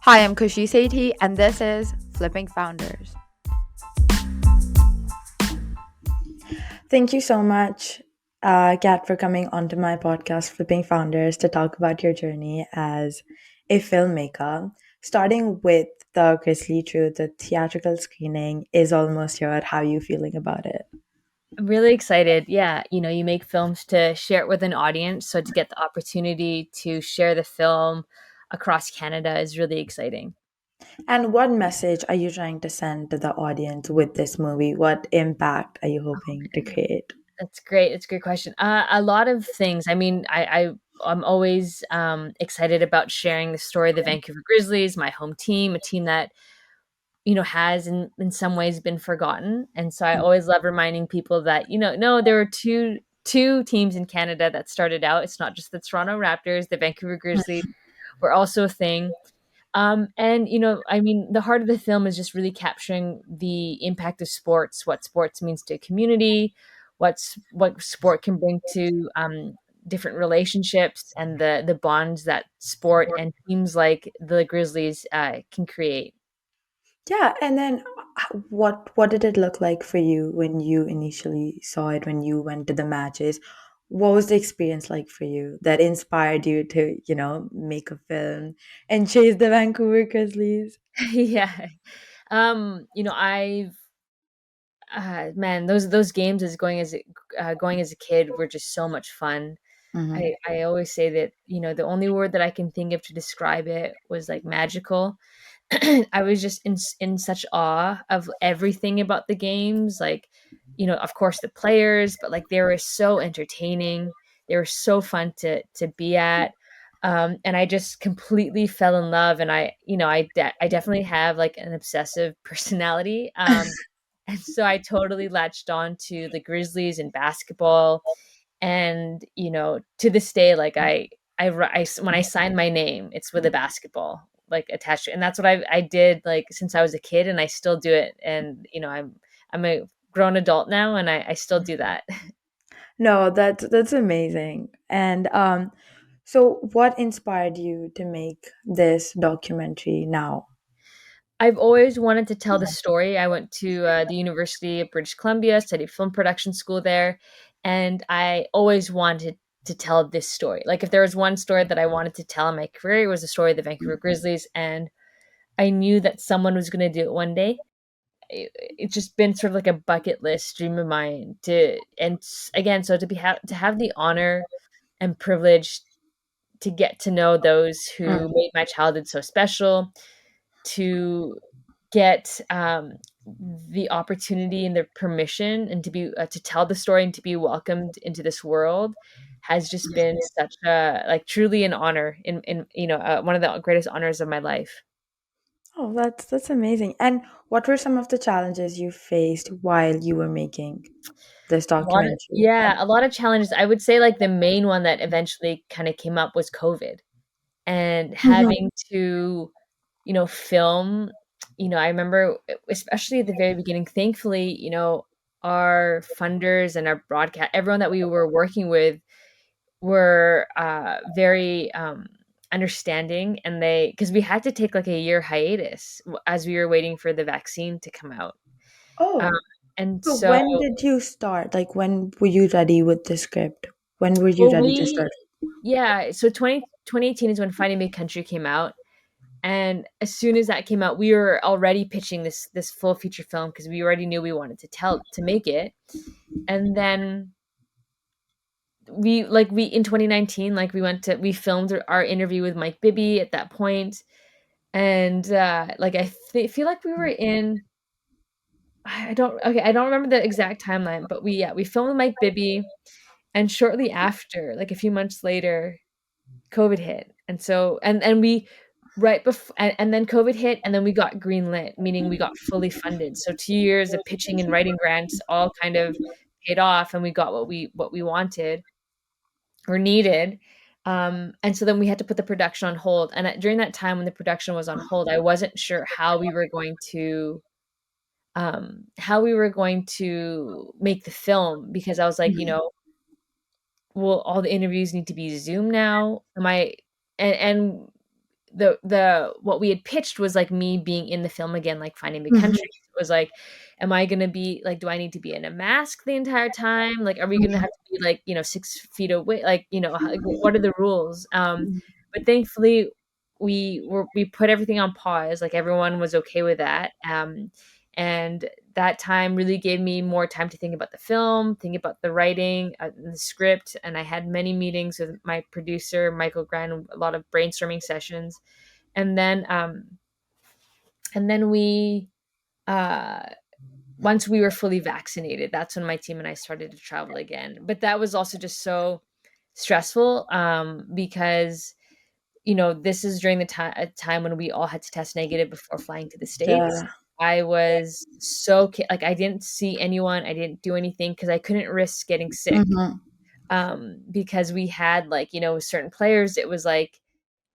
Hi, I'm Kushi Sethi, and this is Flipping Founders. Thank you so much, Kat, for coming onto my podcast, Flipping Founders, to talk about your journey as a filmmaker. Starting with the Grizzlie Truth, the theatrical screening is almost here. How are you feeling about it? I'm really excited. Yeah, you make films to share it with an audience, so to get the opportunity to share the film across Canada is really exciting. And what message are you trying to send to the audience with this movie? What impact are you hoping to create? That's great. It's a great question. A lot of things. I mean, I'm always excited about sharing the story of the Vancouver Grizzlies, my home team, a team that has in some ways been forgotten. And so I always love reminding people that no, there were two teams in Canada that started out. It's not just the Toronto Raptors, the Vancouver Grizzlies were also a thing. And I mean, the heart of the film is just really capturing the impact of sports, what sports means to a community, what sport can bring to different relationships, and the bonds that sport and teams like the Grizzlies can create. Yeah, and then what did it look like for you when you initially saw it, when you went to the matches? What was the experience like for you that inspired you to, make a film and chase the Vancouver Grizzlies? Yeah. I've man, those games as going as a kid were just so much fun. Hmm. I always say that, the only word that I can think of to describe it was like magical. I was just in such awe of everything about the games, like, of course the players, but like they were so entertaining. They were so fun to be at. And I just completely fell in love, and I definitely have like an obsessive personality. And so I totally latched on to the Grizzlies and basketball. And, to this day, like when I sign my name, it's with a basketball like attached to it. And that's what I did like since I was a kid, and I still do it. And, I'm a grown adult now, and I still do that. No, that's amazing. And so what inspired you to make this documentary now? I've always wanted to tell the story. I went to the University of British Columbia, studied film production school there, and I always wanted to tell this story. Like, if there was one story that I wanted to tell in my career, it was the story of the Vancouver Grizzlies, and I knew that someone was going to do it one day. It's just been sort of like a bucket list dream of mine again, so to have the honor and privilege to get to know those who Mm. made my childhood so special, to get the opportunity and the permission, and to tell the story and to be welcomed into this world has just been such a like truly an honor in one of the greatest honors of my life. Oh, that's amazing. And what were some of the challenges you faced while you were making this documentary? A lot of challenges. I would say like the main one that eventually kind of came up was COVID, and Mhm. having to, film. I remember, especially at the very beginning, thankfully, our funders and our broadcast, everyone that we were working with were very understanding, and because we had to take like a year hiatus as we were waiting for the vaccine to come out. Um, Oh, and so so, when did you start? Like, when were you ready with the script? When were you well, ready to start? so 2018 is when Finding Big Country came out. And as soon as that came out, we were already pitching this full feature film because we already knew we wanted to make it. And then we in 2019, like we filmed our interview with Mike Bibby at that point. And like feel like we were in I don't remember the exact timeline, but we filmed with Mike Bibby, and shortly after, like a few months later, COVID hit. And so and we right before and then COVID hit, and then we got greenlit, meaning we got fully funded. So 2 years of pitching and writing grants all kind of paid off, and we got what we wanted or needed. And so then we had to put the production on hold. And during that time when the production was on hold, I wasn't sure how we were going to make the film, because I was like, Mhm. will all the interviews need to be Zoom now? Am I and the what we had pitched was like me being in the film again, like finding the Mhm. country. It was like, am I gonna be like, do I need to be in a mask the entire time? Like, are we gonna have to be like, 6 feet away? Like, what are the rules? But thankfully we put everything on pause. Like everyone was okay with that. And that time really gave me more time to think about the film, think about the writing, the script, and I had many meetings with my producer, Michael Grant, a lot of brainstorming sessions, and then we, uh, once we were fully vaccinated, that's when my team and I started to travel again. But that was also just so stressful, because this is during the time when we all had to test negative before flying to the States. Yeah. I was like, I didn't see anyone, I didn't do anything because I couldn't risk getting sick. Mhm. Because we had, like, certain players, it was like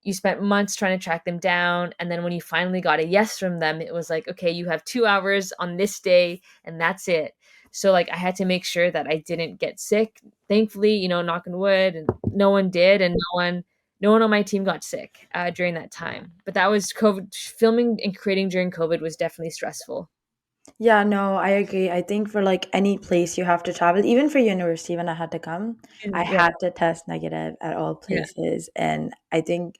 you spent months trying to track them down, and then when you finally got a yes from them, it was like, okay, you have 2 hours on this day and that's it. So like I had to make sure that I didn't get sick. Thankfully, knock on wood, and no one did, and no one on my team got sick during that time. But that was COVID. Filming and creating during COVID was definitely stressful. Yeah, no, I agree. I think for like any place you have to travel, even for university when I had to come, I And yeah, had to test negative at all yeah, places. And I think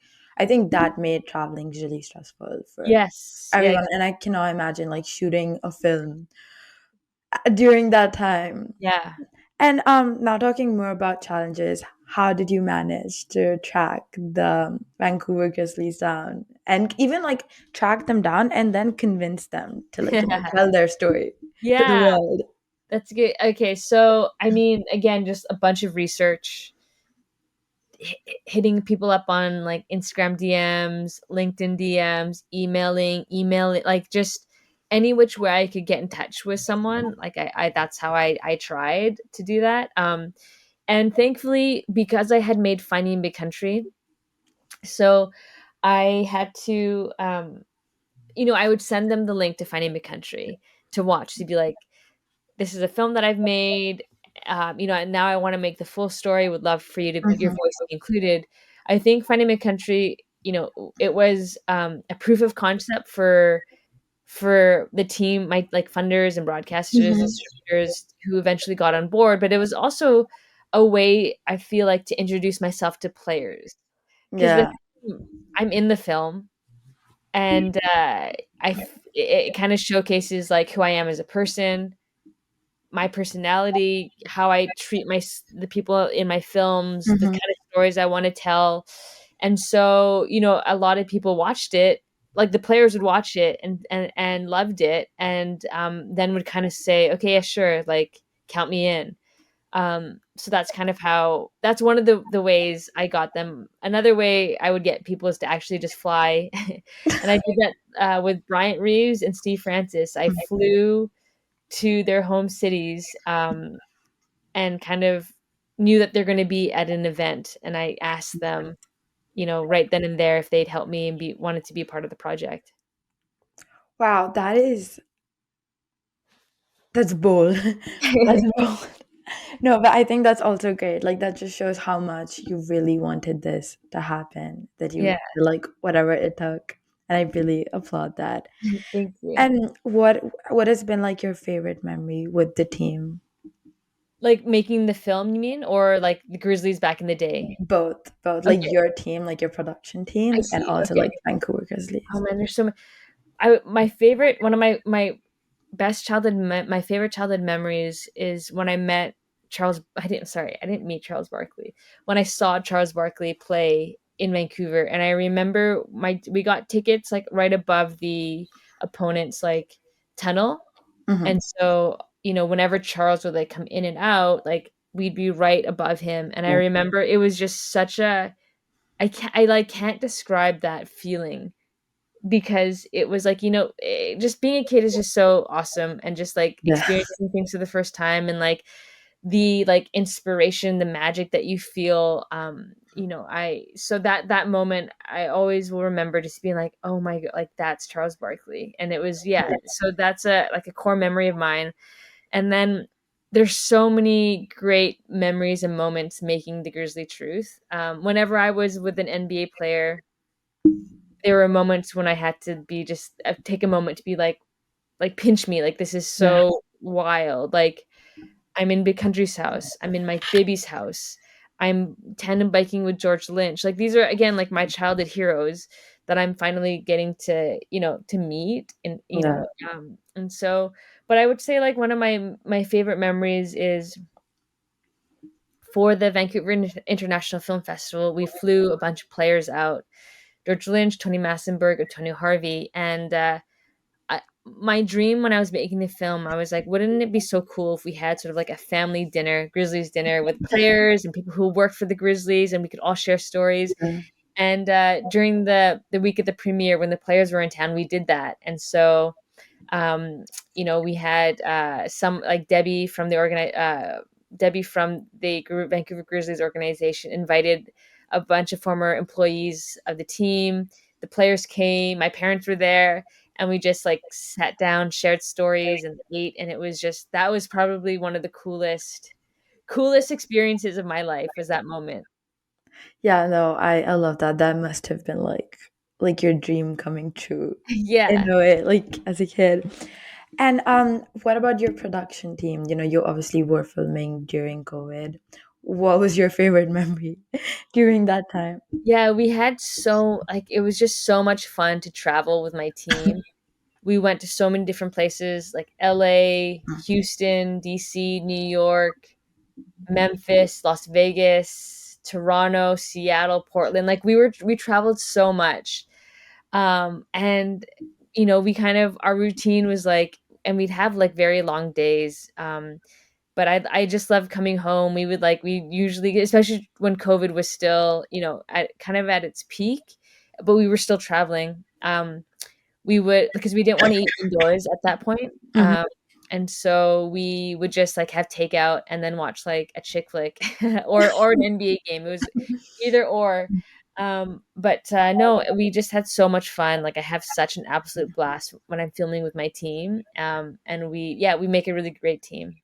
that made traveling really stressful for yes, yeah, everyone. And I cannot imagine like shooting a film during that time. yeah. And now talking more about challenges, how did you manage to track the Vancouver Grizzlies down and even like track them down and then convince them to like tell their story to the Yeah, world? that's good. Okay, so I mean, again, just a bunch of research, hitting people up on like Instagram DMs, LinkedIn DMs, emailing, like just any which way I could get in touch with someone. Like I that's how I tried to do that. And thankfully, because I had made Finding Big Country, so I had to, I would send them the link to Finding Big Country to watch, to be like, this is a film that I've made. And now I want to make the full story. Would love for you to your Mhm. voice to be included. I think Finding My Country, it was a proof of concept for the team, my like funders and broadcasters and Mhm. distributors who eventually got on board. But it was also a way, I feel like, to introduce myself to players, because Yeah. I'm in the film, and it kind of showcases like who I am as a person, my personality, how I treat the people in my films, the Mhm. kind of stories I want to tell. And so, a lot of people watched it, like the players would watch it and loved it, and then would kind of say, okay, yeah, sure, like count me in. So that's kind of how, that's one of the ways I got them. Another way I would get people is to actually just fly. And I did that with Bryant Reeves and Steve Francis. I flew to their home cities, and kind of knew that they're going to be at an event, and I asked them, right then and there, if they'd help me and be wanted to be part of the project. Wow, that's bold. That's bold. No, but I think that's also great. Like that just shows how much you really wanted this to happen, that you Yeah. like whatever it took. And I really applaud that. Thank you. And what has been like your favorite memory with the team? Like making the film, you mean, or like the Grizzlies back in the day? Both. Like Okay, your team, like your production I team, and see. also Okay. like Vancouver Oh Grizzlies. man, there's so many. I my favorite one of my best my favorite childhood memories is when I met Charles. I didn't meet Charles Barkley. When I saw Charles Barkley play in Vancouver, and I remember we got tickets like right above the opponent's like tunnel, Hmm. and so whenever Charles would like come in and out, like we'd be right above him, and I Yeah. remember it was just such a, I like can't describe that feeling, because it was like, just being a kid is just so awesome, and just like Yeah. experiencing things for the first time, and like the like inspiration, the magic that you feel. I so that moment I always will remember, just being like, oh my god, like that's Charles Barkley. And it was, yeah, so that's a like a core memory of mine. And then there's so many great memories and moments making the Grizzly Truth. Whenever I was with an NBA player, there were moments when I had to be just take a moment to be like pinch me, like this is Yeah. so wild. Like I'm in Big Country's house. I'm in my baby's house. I'm tandem biking with George Lynch. Like these are again like my childhood heroes that I'm finally getting to, to meet and Yeah. and so but I would say like one of my favorite memories is for the Vancouver International Film Festival. We flew a bunch of players out. George Lynch, Tony Massenberg, Antonio Harvey, and my dream when I was making the film, I was like, wouldn't it be so cool if we had sort of like a family dinner, Grizzlies dinner with players and people who worked for the Grizzlies, and we could all share stories. Yeah. And during the week of the premiere, when the players were in town, we did that. And so um, we had some like Debbie from the Vancouver Grizzlies organization invited a bunch of former employees of the team. The players came, my parents were there, and we just like sat down, shared stories, and ate. And it was just that was probably one of the coolest experiences of my life was that moment. Yeah, no, I love that. That must have been like your dream coming true in Yeah. a way, like as a kid. And what about your production team? You know, you obviously were filming during COVID. What was your favorite memory during that time? Yeah, we had so like it was just so much fun to travel with my team. We went to so many different places like LA, Houston, DC, New York, Memphis, Las Vegas, Toronto, Seattle, Portland. Like we traveled so much. And we kind of our routine was like and we'd have like very long days. But I just loved coming home. We usually, especially when COVID was still, at kind of at its peak, but we were still traveling. We would because we didn't want to eat indoors at that point. Mhm. And so we would just like have takeout and then watch like a chick flick or an NBA game. It was either or. But no, we just had so much fun. Like I have such an absolute blast when I'm filming with my team. And we make a really great team.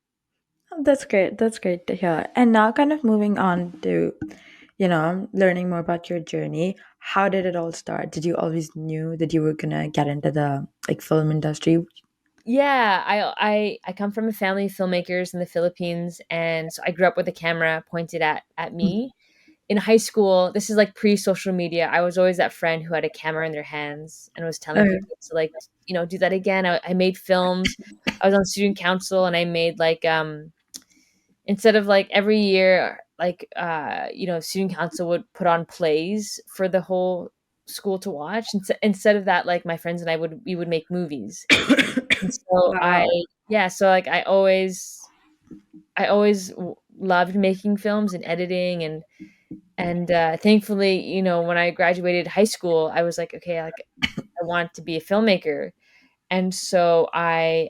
Oh, that's great. That's great to hear. And now, kind of moving on to, learning more about your journey. How did it all start? Did you always knew that you were gonna get into the like film industry? Yeah, I come from a family of filmmakers in the Philippines, and so I grew up with a camera pointed at me. In high school, this is like pre-social media. I was always that friend who had a camera in their hands and was telling Okay. people to like, do that again. I made films. I was on student council and I made like instead of like every year like student council would put on plays for the whole school to watch. Instead of that, like my friends and we would make movies. And so Wow. so like I always loved making films and editing and thankfully, when I graduated high school, I was like, okay, like I want to be a filmmaker. And so I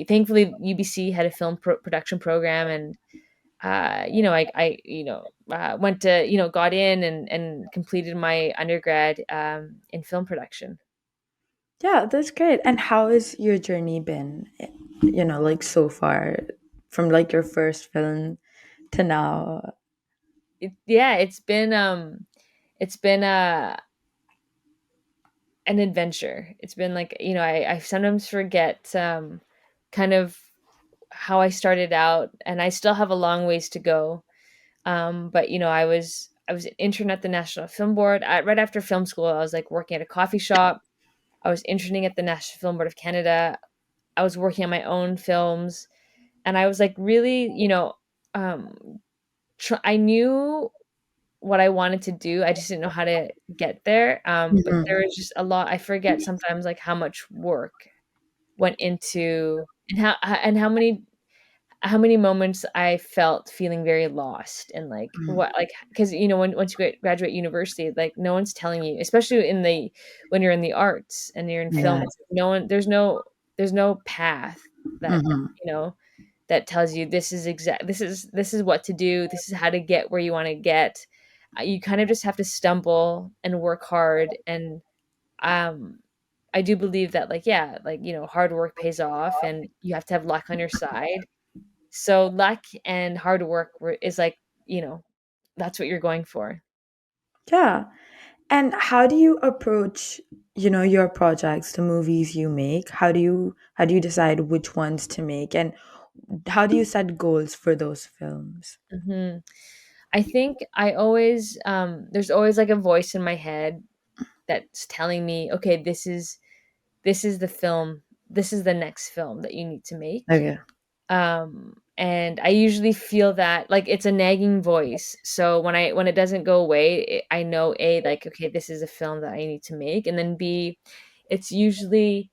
thankfully UBC had a film production program, and I went to got in and completed my undergrad in film production. Yeah, that's great. And how has your journey been? Like so far, from like your first film to now. Yeah, it's been an adventure. It's been like I sometimes forget kind of how I started out, and I still have a long ways to go. But I was an intern at the National Film Board. Right after film school, I was like working at a coffee shop. I was interning at the National Film Board of Canada. I was working on my own films, and I was like really, um, I knew what I wanted to do. I just didn't know how to get there. But Mhm. there was just a lot. I forget sometimes like how much work went into and how many moments I felt feeling very lost and like what like because once you graduate university, like no one's telling you, especially when you're in the arts and you're in film, Yeah. it's like no one there's no path that Mhm. you know that tells you this is what to do, this is how to get where you want to get. You kind of just have to stumble and work hard, and um I do believe that like yeah, like hard work pays off and you have to have luck on your side. So luck and hard work is like, that's what you're going for. Yeah. And how do you approach, your projects, the movies you make? How do you decide which ones to make, and how do you set goals for those films? Hmm. I think I always there's always like a voice in my head that's telling me, okay, this is the film, this is the next film that you need to make. Okay. And I usually feel that like it's a nagging voice. So when it doesn't go away, I know A, like, okay, this is a film that I need to make, and then B, it's usually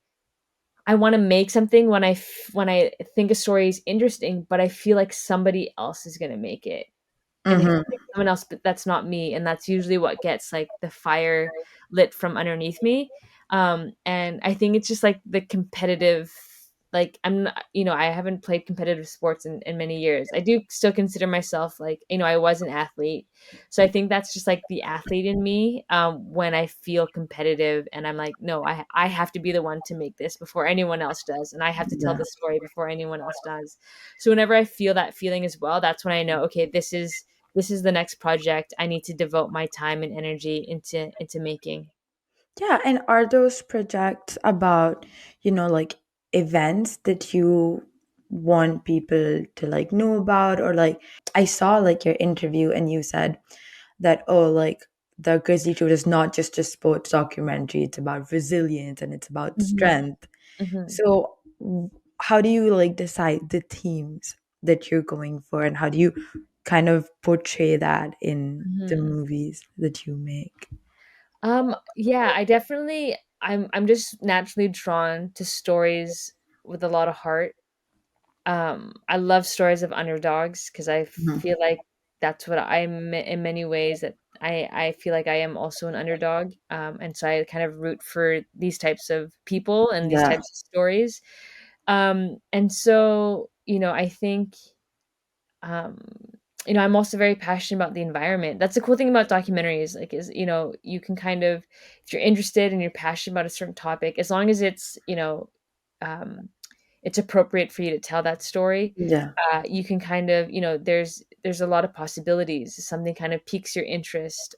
I want to make something when I think a story is interesting, but I feel like somebody else is going to make it, and they Mm-hmm. pick someone else, but that's not me, and that's usually what gets, like, the fire lit from underneath me. And I think it's just, like, the competitive, like, I'm not, I haven't played competitive sports in many years. I do still consider myself, like, I was an athlete, so I think that's just, like, the athlete in me, when I feel competitive and I'm like, "No, I have to be the one to make this before anyone else does, and I have to tell Yeah. the story before anyone else does." So whenever I feel that feeling as well, that's when I know, okay, this is the next project I need to devote my time and energy into making. Yeah, and are those projects about, like events that you want people to like know about, or like I saw like your interview and you said that, oh, like the Grizzly Truth is not just a sports documentary, it's about resilience and it's about Mhm, strength. mhm, So how do you like decide the themes that you're going for, and how do you kind of portray that in the mhm. movies that you make? Yeah, I'm just naturally drawn to stories with a lot of heart. I love stories of underdogs because I Mhm. feel like that's what I'm in many ways, that I feel like I am also an underdog. And so I kind of root for these types of people and these Yeah. types of stories. And so, I think, um, I'm also very passionate about the environment. That's the cool thing about documentaries, like, is, you can kind of, if you're interested and you're passionate about a certain topic, as long as um, it's appropriate for you to tell that story, Yeah. you can kind of, there's a lot of possibilities. If something kind of piques your interest,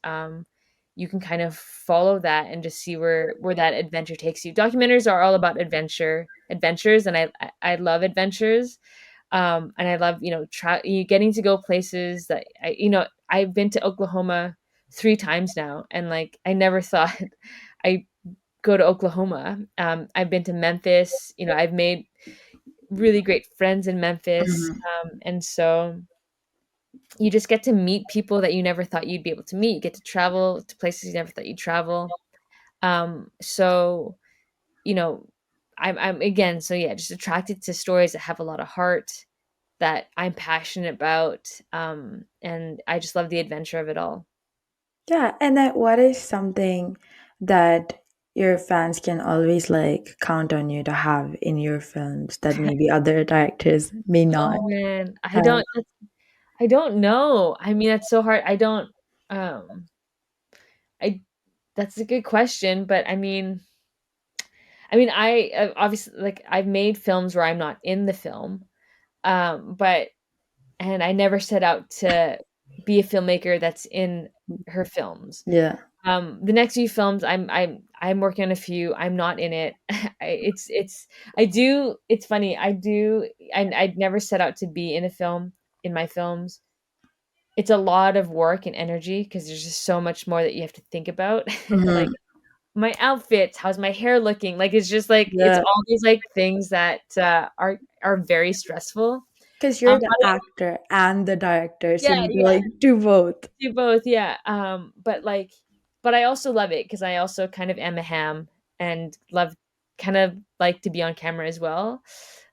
you can kind of follow that and just see where that adventure takes you. Documentaries are all about adventures, and I love adventures. And I love, you getting to go places that I've been to Oklahoma 3 times now, and like I never thought I go to Oklahoma. I've been to Memphis. I've made really great friends in Memphis. Mhm. And so you just get to meet people that you never thought you'd be able to meet. You get to travel to places you never thought you'd travel. So, you know, I'm again, so yeah, just attracted to stories that have a lot of heart, that I'm passionate about. And I just love the adventure of it all. Yeah, and then what is something that your fans can always like count on you to have in your films that maybe other directors may not Oh man, have? I don't know. I mean, that's so hard. Um I that's a good question, but I mean, I obviously, like, I've made films where I'm not in the film, but and I never set out to be a filmmaker that's in her films. Yeah. The next few films, I'm working on a few. I'm not in it. I do. It's funny. I'd never set out to be in a film in my films. It's a lot of work and energy because there's just so much more that you have to think about. Like, Mhm. my outfits, how's my hair looking? Like, it's just like it's Yeah, all these like things that are very stressful. because you're the But actor and the director, so yeah, you yeah, like do both. do both, yeah. But I also love it because I also kind of am a ham and love, kind of like to be on camera as well.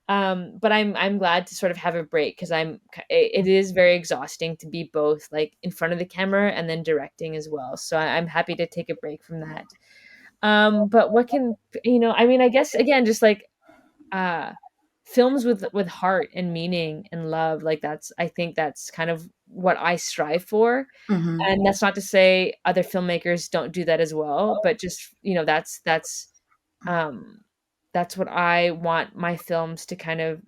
But I'm glad to sort of have a break because it is very exhausting to be both, like, in front of the camera and then directing as well. So I'm happy to take a break from that. But what can, I mean, I guess again, just like, uh films with heart and meaning and love, like, I think that's kind of what I strive for. Hmm. And that's not to say other filmmakers don't do that as well, but just, um that's what I want my films to kind of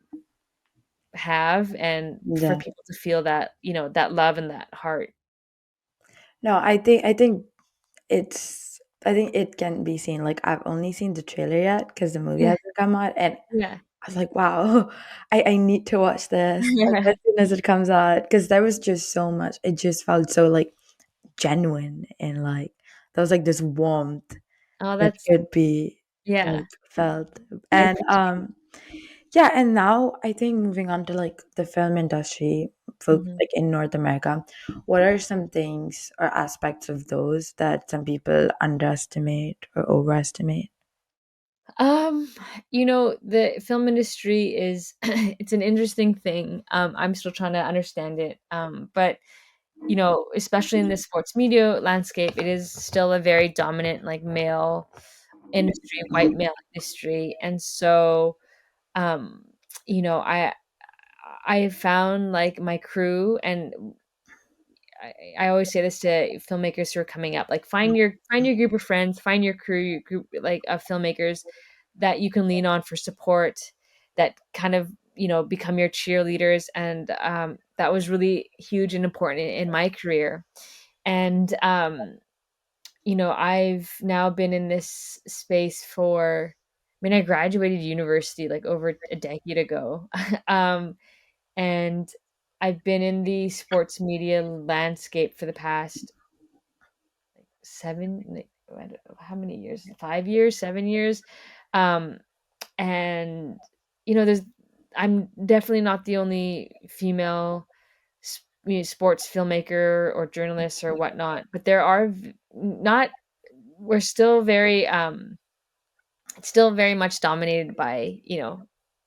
have, and for Yeah. people to feel that, that love and that heart. No, I think it's I think it can be seen. Like I've only seen the trailer yet because the movie Yeah, hasn't come out, and yeah. I was like, wow, I need to watch this like as soon as it comes out because there was just so much. It just felt so like genuine and like there was like this warmth Oh, that that's could be yeah. like felt. I And appreciate yeah, and now I think moving on to like the film industry, for mhm. like in North America, what are some things or aspects of those that some people underestimate or overestimate? Um, the film industry is it's an interesting thing. I'm still trying to understand it. But especially in the sports media landscape, it is still a very dominant like male industry, white male industry. And so um, you know, I found like my crew and I always say this to filmmakers who are coming up, like find your group of friends, find your crew, your group like of filmmakers that you can lean on for support, that kind of become your cheerleaders, and that was really huge and important in my career. And I've now been in this space for. I mean, I graduated university like over a decade ago, and I've been in the sports media landscape for the past seven, like, I don't know how many years, 5 years, 7 years. Um, and there's I'm definitely not the only female sports filmmaker or journalist or whatnot, but there are not. We're still very it's still very much dominated by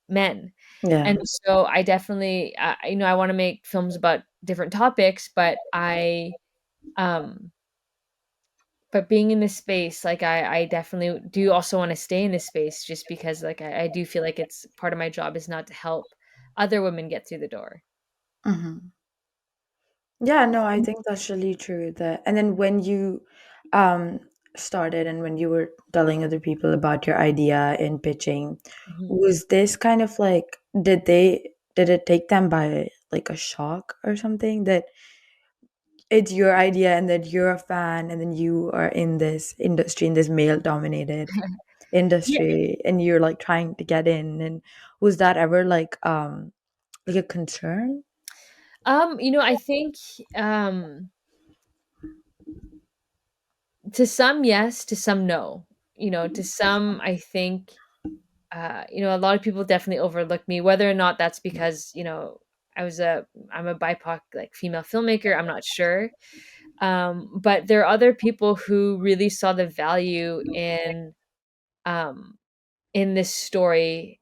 men. Yeah. And so I definitely I want to make films about different topics, um but being in this space, like I definitely do also want to stay in this space, just because like I do feel like it's part of my job is not to help other women get through the door. Mhm. Yeah, no, I think that's really true. That and then when you um started and when you were telling other people about your idea in pitching, Mhm. was this kind of like did it take them by like a shock or something that it's your idea and that you're a fan and then you are in this industry in this male dominated Yeah. industry and you're like trying to get in, and was that ever like a concern? I think to some yes, to some no. To some I think a lot of people definitely overlook me, whether or not that's because, I'm a BIPOC like female filmmaker, I'm not sure. But there are other people who really saw the value um in this story,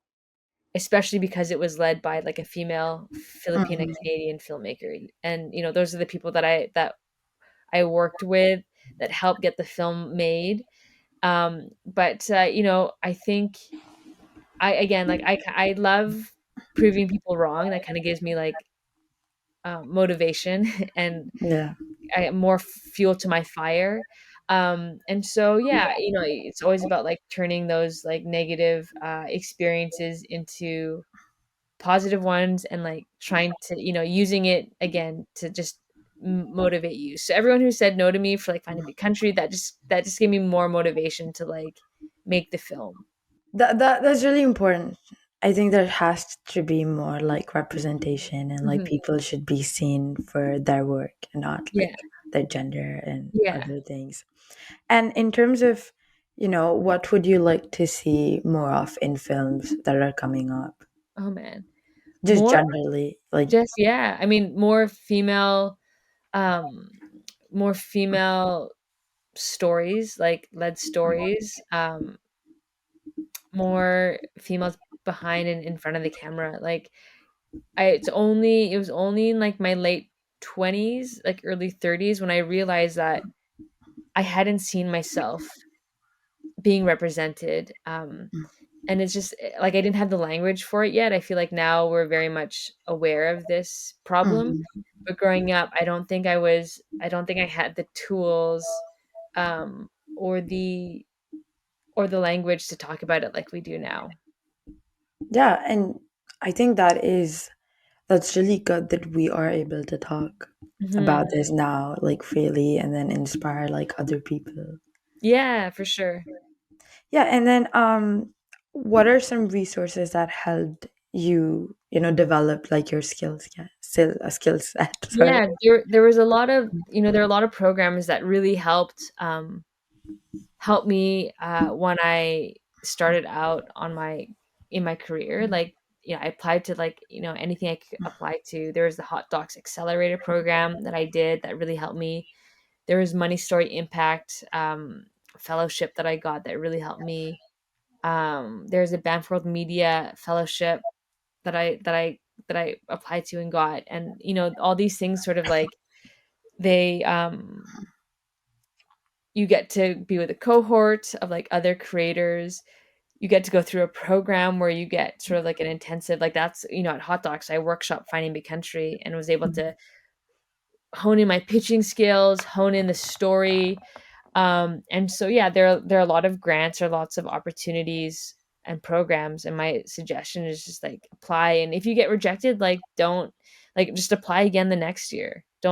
especially because it was led by like a female Filipina Mhm. Canadian filmmaker. And those are the people that I worked with that helped get the film made. But I think I again like I love proving people wrong. That kind of gives me like motivation and Yeah. more fuel to my fire. And so yeah, it's always about like turning those like negative experiences into positive ones, and like trying to using it again to just motivate you. So everyone who said no to me for like finding a country, that just gave me more motivation to like make the film. That's really important. I think there has to be more like representation and like Mhm. people should be seen for their work and not Yeah, like their gender and yeah. other things. And in terms of, what would you like to see more of in films that are coming up? Oh man. Just More generally, like, just yeah. I mean, um more female stories, like led stories, more females behind and in front of the camera. Like it was only in like my late 20s, like early 30s, when I realized that I hadn't seen myself being represented. And it's just like I didn't have the language for it yet. I feel like now we're very much aware of this problem, mhm. but growing up, I don't think I had the tools, um, or the language to talk about it like we do now. Yeah, and I think that's really good that we are able to talk. about Mhm. this now, like freely, and then inspire like other people. Yeah, for sure. Yeah, and then what are some resources that helped you, develop like your skills? Yeah, still a skill set. Sorry. Yeah, there was a lot of, there are a lot of programs that really helped me, when I started out on my in my career. Like, I applied to, like, anything I could apply to. There was the Hot Docs Accelerator program that I did that really helped me. There was Money Story Impact, fellowship that I got that really helped me. There's a Banfield Media fellowship that I applied to and got, and all these things sort of like they you get to be with a cohort of like other creators. You get to go through a program where you get sort of like an intensive, like, that's, at Hot Docs I workshop Finding Big Country and was able to hone in my pitching skills, hone in the story. And so, yeah, there are a lot of grants or lots of opportunities and programs. And my suggestion is just like apply. And if you get rejected, like, don't, like, just apply again the next year. Yeah.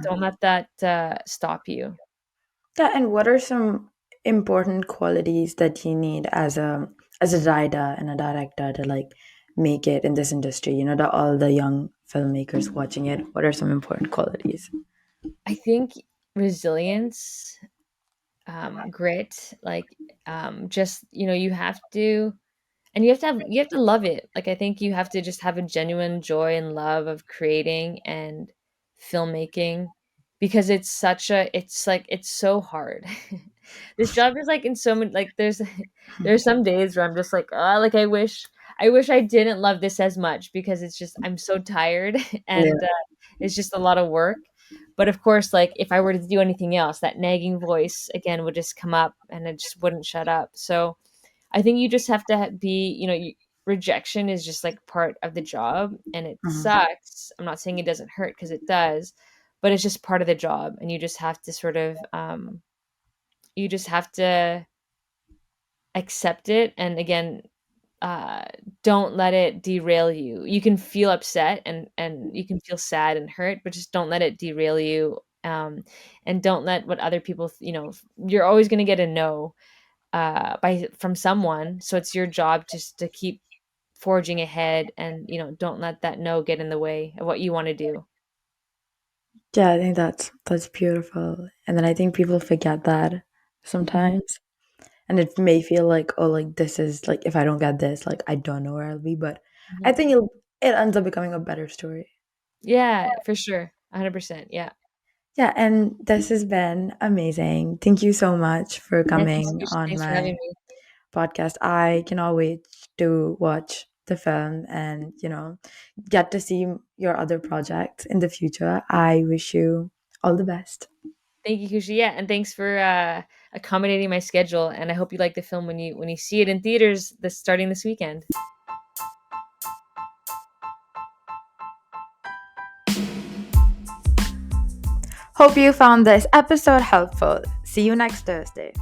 Don't let that stop you. Yeah, and what are some important qualities that you need as a writer and a director to like make it in this industry? All the young filmmakers watching it. What are some important qualities? I think resilience, grit, like, just, you have to, and you have to love it. Like, I think you have to just have a genuine joy and love of creating and filmmaking, because it's like, it's so hard. This job is like, in so many, like, there's some days where I'm just like, oh, like, I wish I didn't love this as much, because it's just, I'm so tired Yeah. and it's just a lot of work. But of course, like, if I were to do anything else, that nagging voice again would just come up and it just wouldn't shut up. So I think you just have to be, rejection is just like part of the job, and it Mhm. sucks. I'm not saying it doesn't hurt, because it does, but it's just part of the job. And you just have to sort of, you just have to accept it. And again, uh, don't let it derail you. You can feel upset and you can feel sad and hurt, but just don't let it derail you. And don't let what other people, you're always going to get a no, by from someone. So it's your job just to keep forging ahead, and don't let that no get in the way of what you want to do. Yeah, I think that's beautiful. And then I think people forget that Mhm, sometimes. And it may feel like, oh, like this is like if I don't get this, like I don't know where I'll be. But I mhm. think it ends up becoming a better story. Yeah, for sure. 100%. Yeah. Yeah, and this has been amazing. Thank you so much for Yeah, thanks, coming on thanks for my having me. podcast. I cannot wait to watch the film and, get to see your other projects in the future. I wish you all the best. Thank you, Kushi. Yeah, and thanks for accommodating my schedule. And I hope you like the film when you see it in theaters this starting this weekend. Hope you found this episode helpful. See you next Thursday.